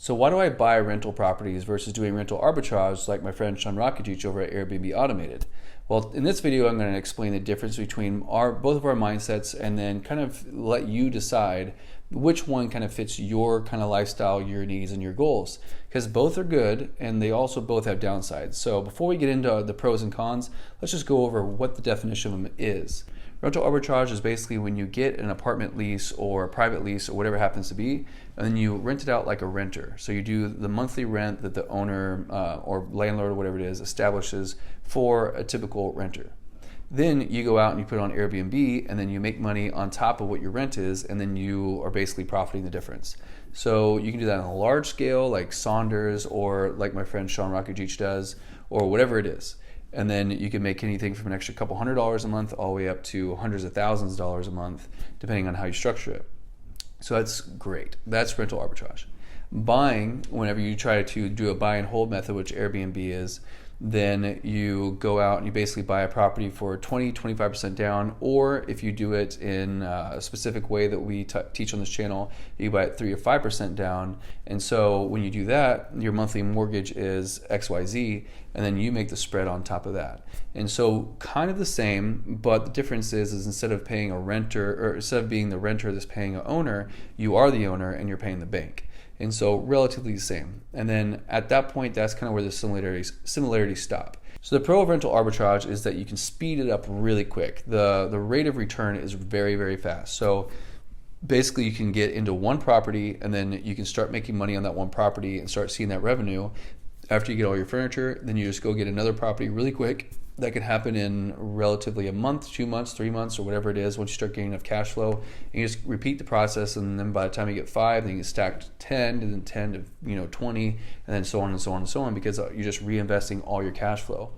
So why do I buy rental properties versus doing rental arbitrage like my friend Sean Rakitic over at Airbnb Automated? Well, in this video, I'm going to explain the difference between both of our mindsets and then kind of let you decide which one kind of fits your kind of lifestyle, your needs, and your goals. Because both are good and they also both have downsides. So before we get into the pros and cons, let's just go over what the definition of them is. Rental arbitrage is basically when you get an apartment lease or a private lease or whatever it happens to be, and then you rent it out like a renter. So you do the monthly rent that the owner or landlord or whatever it is establishes for a typical renter. Then you go out and you put it on Airbnb, and then you make money on top of what your rent is, and then you are basically profiting the difference. So you can do that on a large scale like Saunders or like my friend Sean Rakitic does, or whatever it is. And then you can make anything from an extra couple $100s a month all the way up to hundreds of thousands of dollars a month, depending on how you structure it. So that's great. That's rental arbitrage. Buying, whenever you try to do a buy and hold method, which Airbnb is, then you go out and you basically buy a property for 20-25% down, or if you do it in a specific way that we teach on this channel, you buy it 3 or 5% down. And so when you do that, your monthly mortgage is XYZ, and then you make the spread on top of that. And so kind of the same, but the difference is instead of paying a renter, or instead of being the renter that's paying an owner, you are the owner and you're paying the bank. And so relatively the same. And then at that point, that's kind of where the similarities stop. So the pro of rental arbitrage is that you can speed it up really quick. The rate of return is very, very fast. So basically you can get into one property and then you can start making money on that one property and start seeing that revenue. After you get all your furniture, then you just go get another property really quick. That can happen in relatively a month, 2 months, 3 months, or whatever it is once you start getting enough cash flow. And you just repeat the process, and then by the time you get 5, then you get stacked 10, and then 10 to 20, and then so on and so on and so on, because you're just reinvesting all your cash flow.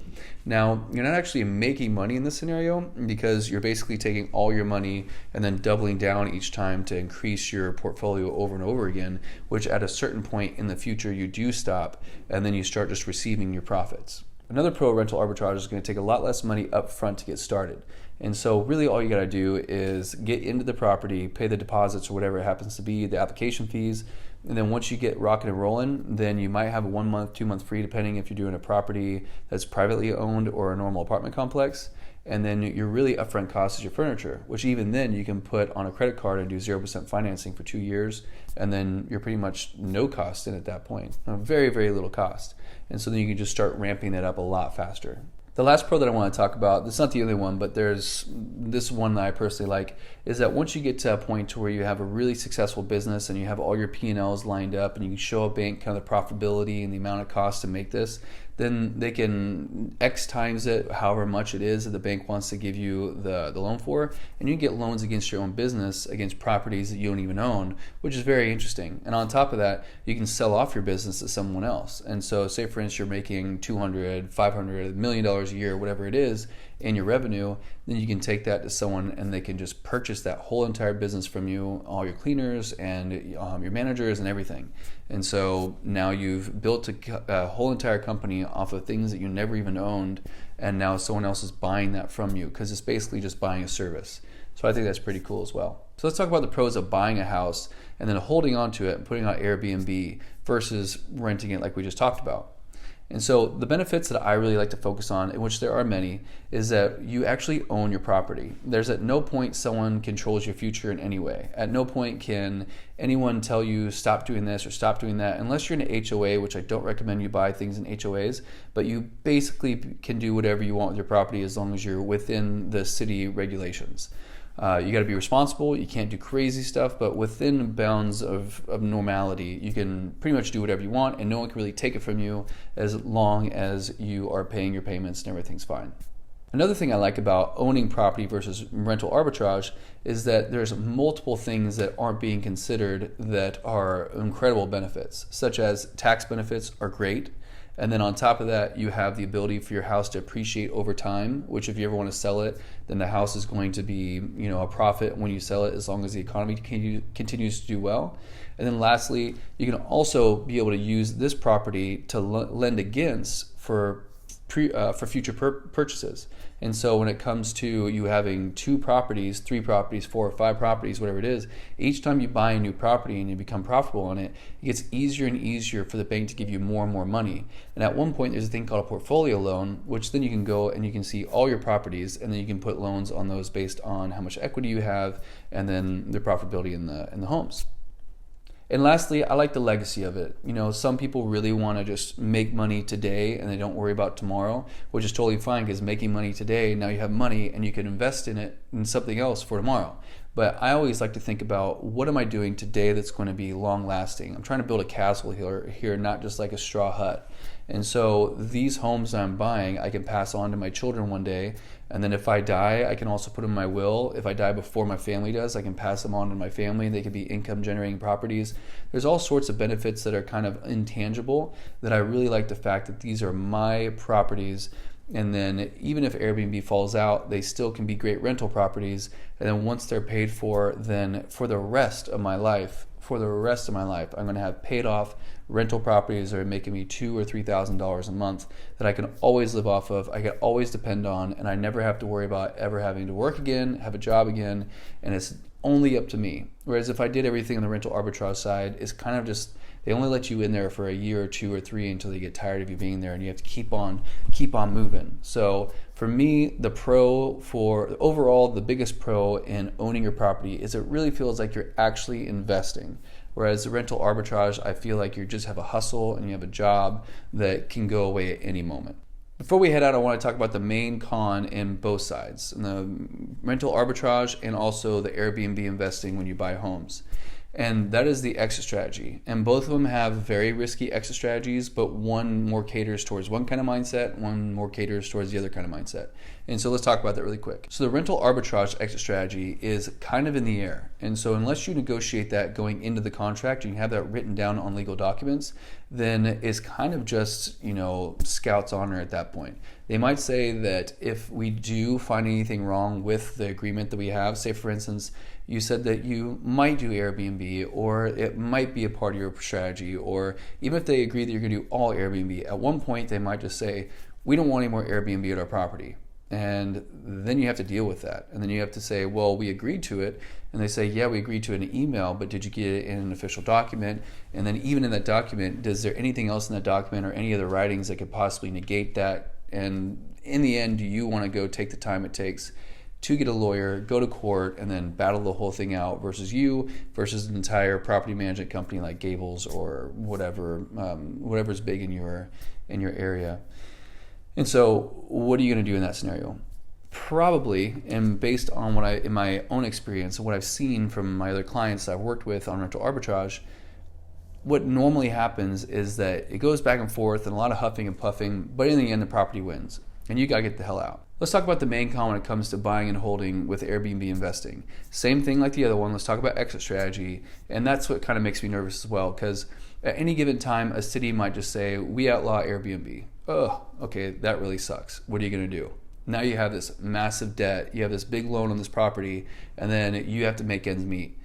Now, you're not actually making money in this scenario because you're basically taking all your money and then doubling down each time to increase your portfolio over and over again, which at a certain point in the future you do stop, and then you start just receiving your profits. Another pro rental arbitrage is going to take a lot less money up front to get started. And so really all you got to do is get into the property, pay the deposits or whatever it happens to be, the application fees, and then once you get rocking and rolling, then you might have a 1 month, 2 month free, depending if you're doing a property that's privately owned or a normal apartment complex. And then your really upfront cost is your furniture, which even then you can put on a credit card and do 0% financing for 2 years, and then you're pretty much no cost in at that point. Very, very little cost. And so then you can just start ramping that up a lot faster. The last pro that I want to talk about, it's not the only one, but there's this one that I personally like, is that once you get to a point to where you have a really successful business and you have all your P&Ls lined up and you can show a bank kind of the profitability and the amount of cost to make this, then they can X times it, however much it is that the bank wants to give you the loan for, and you can get loans against your own business, against properties that you don't even own, which is very interesting. And on top of that, you can sell off your business to someone else. And so say for instance you're making $200, $500, $1 million a year, whatever it is, in your revenue, then you can take that to someone and they can just purchase that whole entire business from you, all your cleaners and your managers and everything. And so now you've built a whole entire company off of things that you never even owned, and now someone else is buying that from you because it's basically just buying a service. So I think that's pretty cool as well. So let's talk about the pros of buying a house and then holding on to it and putting it on Airbnb versus renting it like we just talked about. And so the benefits that I really like to focus on, in which there are many, is that you actually own your property. There's at no point someone controls your future in any way. At no point can anyone tell you stop doing this or stop doing that, unless you're in an HOA, which I don't recommend you buy things in HOAs, but you basically can do whatever you want with your property as long as you're within the city regulations. You got to be responsible. You can't do crazy stuff, but within bounds of normality, you can pretty much do whatever you want, and no one can really take it from you as long as you are paying your payments and everything's fine. Another thing I like about owning property versus rental arbitrage is that there's multiple things that aren't being considered that are incredible benefits, such as tax benefits are great. And then on top of that, you have the ability for your house to appreciate over time, which if you ever want to sell it, then the house is going to be, a profit when you sell it, as long as the economy continues to do well. And then lastly, you can also be able to use this property to lend against for for future purchases. And so when it comes to you having 2 properties, 3 properties, 4 or 5 properties, whatever it is, each time you buy a new property and you become profitable on it, it gets easier and easier for the bank to give you more and more money. And at one point, there's a thing called a portfolio loan, which then you can go and you can see all your properties, and then you can put loans on those based on how much equity you have and then the profitability in the homes. And lastly, I like the legacy of it. Some people really want to just make money today and they don't worry about tomorrow, which is totally fine, because making money today, now you have money and you can invest in it in something else for tomorrow. But I always like to think about, what am I doing today that's going to be long lasting? I'm trying to build a castle here, not just like a straw hut. And so these homes I'm buying, I can pass on to my children one day. And then if I die, I can also put them in my will. If I die before my family does, I can pass them on to my family. They could be income generating properties. There's all sorts of benefits that are kind of intangible, that I really like the fact that these are my properties. And then even if Airbnb falls out, they still can be great rental properties. And then once they're paid for, then for the rest of my life, I'm going to have paid off rental properties that are making me $2,000 or $3,000 a month that I can always live off of, I can always depend on, and I never have to worry about ever having to work again, have a job again, and it's only up to me. Whereas if I did everything on the rental arbitrage side, it's kind of just, they only let you in there for a year or 2 or 3 until they get tired of you being there, and you have to keep on moving. So for me, the biggest pro in owning your property is it really feels like you're actually investing. Whereas the rental arbitrage, I feel like you just have a hustle and you have a job that can go away at any moment. Before we head out, I want to talk about the main con in both sides, in the rental arbitrage and also the Airbnb investing when you buy homes. And that is the exit strategy. And both of them have very risky exit strategies, but one more caters towards one kind of mindset, one more caters towards the other kind of mindset. And so let's talk about that really quick. So the rental arbitrage exit strategy is kind of in the air. And so unless you negotiate that going into the contract, and you have that written down on legal documents, then it's kind of just, Scout's honor at that point. They might say that if we do find anything wrong with the agreement that we have, say for instance, you said that you might do Airbnb, or it might be a part of your strategy, or even if they agree that you're going to do all Airbnb, at one point they might just say, we don't want any more Airbnb at our property. And then you have to deal with that. And then you have to say, well, we agreed to it. And they say, yeah, we agreed to it in an email, but did you get it in an official document? And then even in that document, is there anything else in that document or any other writings that could possibly negate that? And in the end, do you want to go take the time it takes to get a lawyer, go to court, and then battle the whole thing out versus an entire property management company like Gables or whatever's big in your area? And so what are you going to do in that scenario? Probably, and based on in my own experience and what I've seen from my other clients that I've worked with on rental arbitrage, what normally happens is that it goes back and forth and a lot of huffing and puffing, but in the end the property wins and you got to get the hell out. Let's talk about the main con when it comes to buying and holding with Airbnb investing. Same thing like the other one. Let's talk about exit strategy. And that's what kind of makes me nervous as well, because at any given time, a city might just say, we outlaw Airbnb. Oh, okay, that really sucks. What are you going to do? Now you have this massive debt, you have this big loan on this property, and then you have to make ends meet.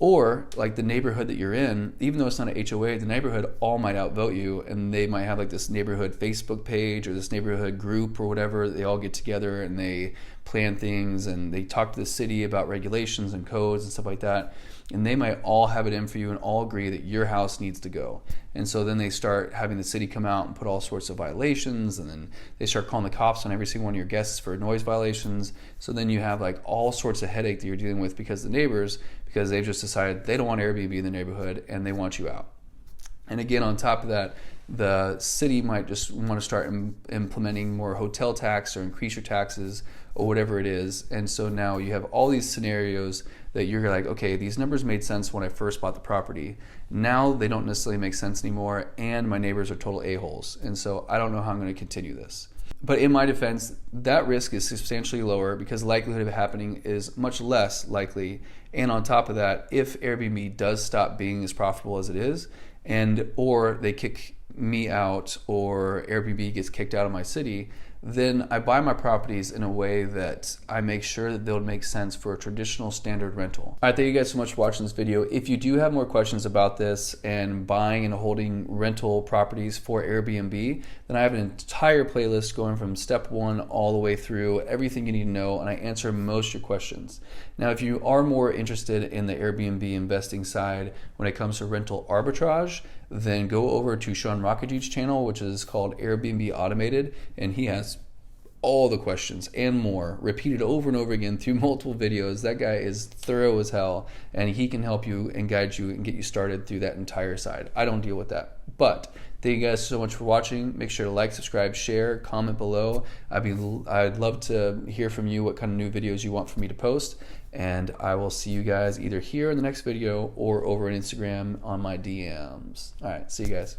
Or like the neighborhood that you're in, even though it's not an HOA, the neighborhood all might outvote you, and they might have like this neighborhood Facebook page or this neighborhood group or whatever. They all get together and they plan things and they talk to the city about regulations and codes and stuff like that. And they might all have it in for you and all agree that your house needs to go. And so then they start having the city come out and put all sorts of violations, and then they start calling the cops on every single one of your guests for noise violations. So then you have like all sorts of headache that you're dealing with because the neighbors, because they've just decided they don't want Airbnb in the neighborhood and they want you out. And again, on top of that, the city might just want to start implementing more hotel tax or increase your taxes or whatever it is. And so now you have all these scenarios that you're like, okay, these numbers made sense when I first bought the property. Now they don't necessarily make sense anymore, and my neighbors are total a-holes. And so I don't know how I'm going to continue this. But in my defense, that risk is substantially lower because the likelihood of it happening is much less likely. And on top of that, if Airbnb does stop being as profitable as it is, or they kick me out or Airbnb gets kicked out of my city, then I buy my properties in a way that I make sure that they'll make sense for a traditional standard rental. All right, thank you guys so much for watching this video. If you do have more questions about this and buying and holding rental properties for Airbnb, then I have an entire playlist going from step 1 all the way through everything you need to know, and I answer most of your questions. Now, if you are more interested in the Airbnb investing side when it comes to rental arbitrage, then go over to Sean Rocketjuice's channel, which is called Airbnb Automated, and he has all the questions and more repeated over and over again through multiple videos. That guy is thorough as hell, and he can help you and guide you and get you started through that entire side. I don't deal with that. But thank you guys so much for watching. Make sure to like, subscribe, share, comment below. I'd love to hear from you what kind of new videos you want for me to post, and I will see you guys either here in the next video or over on Instagram on my DMs. All right, see you guys.